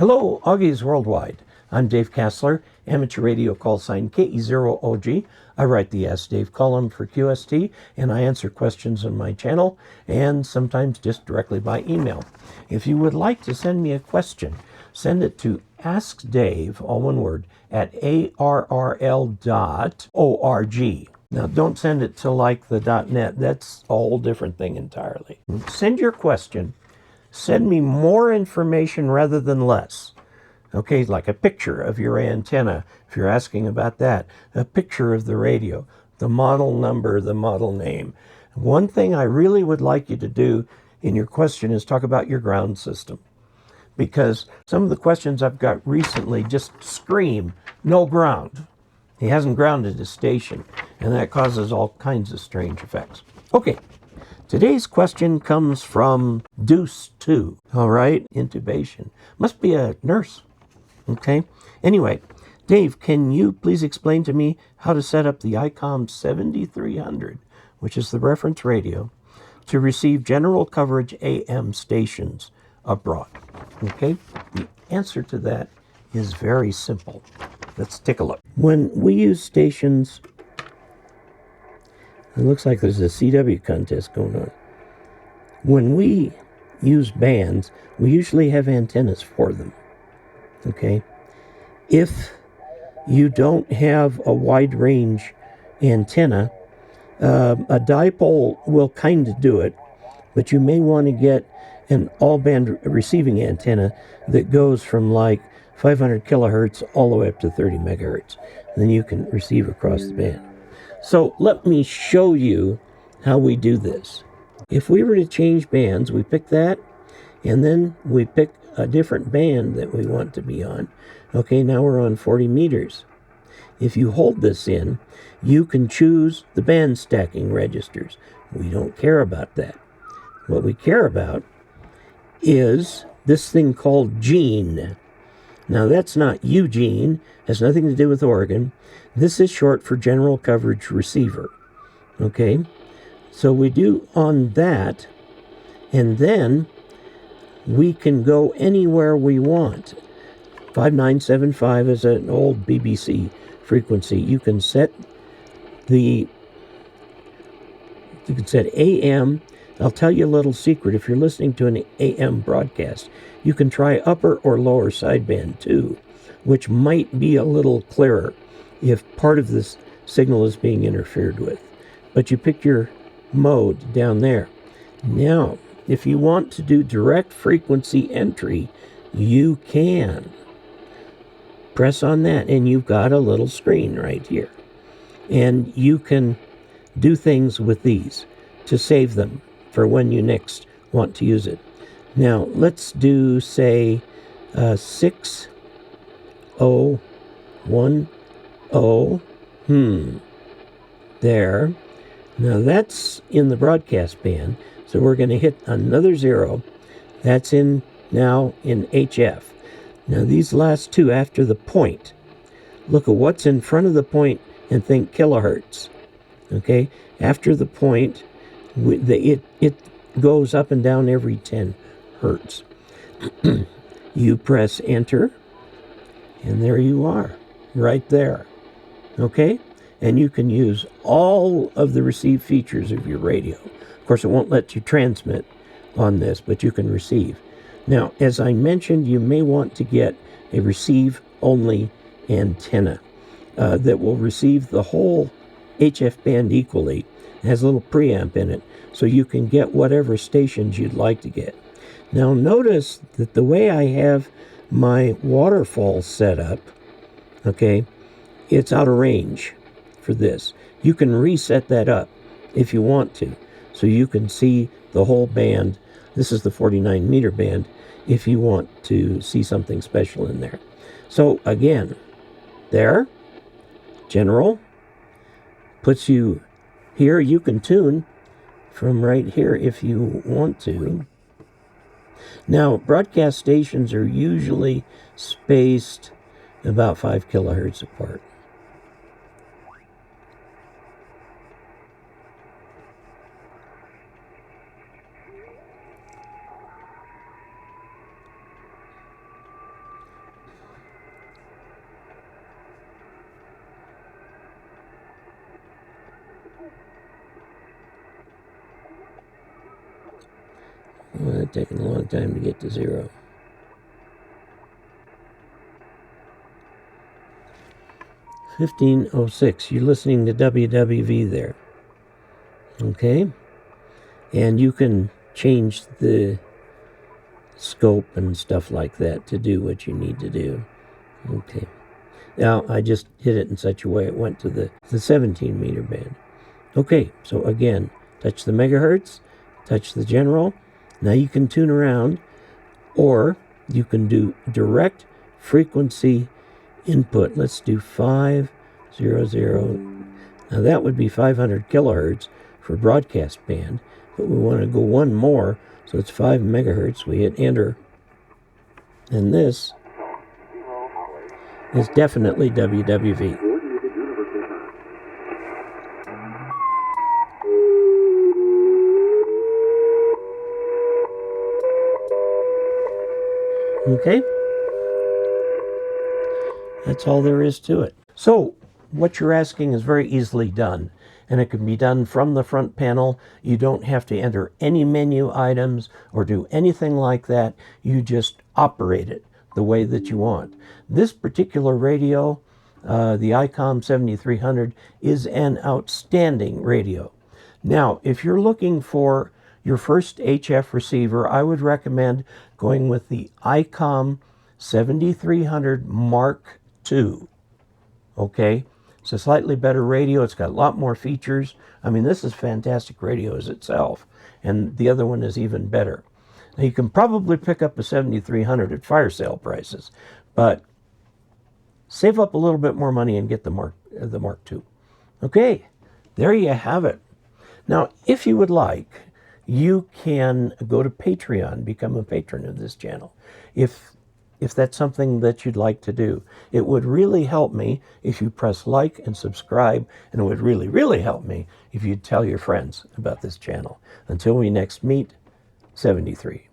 Hello, Augies Worldwide. I'm Dave Casler, amateur radio call sign KE0OG. I write the Ask Dave column for QST, and I answer questions on my channel, and sometimes just directly by email. If you would like to send me a question, send it to AskDave, all one word, at arrl.org. Now, don't send it to like the .net. That's a whole different thing entirely. Send your question. Send me more information rather than less. Okay, like a picture of your antenna, if you're asking about that, a picture of the radio, the model number, the model name. One thing I really would like you to do in your question is talk about your ground system. Because some of the questions I've got recently just scream, no ground. He hasn't grounded his station, and that causes all kinds of strange effects. Okay. Today's question comes from Deuce 2. All right, intubation. Must be a nurse. Okay. Anyway, Dave, can you please explain to me how to set up the ICOM-7300, which is the reference radio, to receive general coverage AM stations abroad? Okay. The answer to that is very simple. Let's take a look. When we use stations, it looks like there's a CW contest going on. When we use bands, we usually have antennas for them. Okay? If you don't have a wide range antenna, a dipole will kind of do it, but you may want to get an all-band receiving antenna that goes from like 500 kilohertz all the way up to 30 megahertz. And then you can receive across the band. So let me show you how we do this. If we were to change bands, we pick that, and then we pick a different band that we want to be on. Okay, now we're on 40 meters. If you hold this in, you can choose the band stacking registers. We don't care about that. What we care about is this thing called Gene. Now, that's not Eugene, has nothing to do with Oregon. This is short for General Coverage Receiver. Okay? So we do on that, and then we can go anywhere we want. 5975 is an old BBC frequency. You can set AM. I'll tell you a little secret. If you're listening to an AM broadcast, you can try upper or lower sideband too, which might be a little clearer if part of this signal is being interfered with. But you pick your mode down there. Now, if you want to do direct frequency entry, you can. Press on that, and you've got a little screen right here. And you can do things with these to save them for when you next want to use it. Now, let's do, say, 6010. There. Now, that's in the broadcast band, so we're going to hit another 0. That's now in HF. Now, these last two after the point, look at what's in front of the point and think kilohertz. Okay? After the point, it goes up and down every 10 hertz. You press enter, and there you are, right there. Okay? And you can use all of the receive features of your radio. Of course, it won't let you transmit on this, but you can receive. Now, as I mentioned, you may want to get a receive-only antenna that will receive the whole HF band equally. It has a little preamp in it, so you can get whatever stations you'd like to get. Now, notice that the way I have my waterfall set up, okay, it's out of range for this. You can reset that up if you want to, so you can see the whole band. This is the 49 meter band if you want to see something special in there. So again, there, general, puts you here. You can tune from right here if you want to. Now, broadcast stations are usually spaced about 5 kilohertz apart. Well, it's taking a long time to get to 0. $15.06. You're listening to WWV there. Okay? And you can change the scope and stuff like that to do what you need to do. Okay. Now, I just hit it in such a way it went to the 17 meter band. Okay, so again, touch the megahertz, touch the general. Now you can tune around, or you can do direct frequency input. Let's do 500. Now that would be 500 kilohertz for broadcast band, but we want to go one more, so it's 5 megahertz. We hit enter, and this is definitely WWV. Okay? That's all there is to it. So, what you're asking is very easily done, and it can be done from the front panel. You don't have to enter any menu items or do anything like that. You just operate it the way that you want. This particular radio, the ICOM-7300, is an outstanding radio. Now, if you're looking for your first HF receiver, I would recommend going with the ICOM-7300 Mark II. Okay? It's a slightly better radio. It's got a lot more features. I mean, this is fantastic radio as itself, and the other one is even better. Now, you can probably pick up a 7300 at fire sale prices, but save up a little bit more money and get the Mark II. Okay, there you have it. Now, if you would like, you can go to Patreon, become a patron of this channel. If that's something that you'd like to do, it would really help me if you press like and subscribe, and it would really, really help me if you'd tell your friends about this channel. Until we next meet, 73.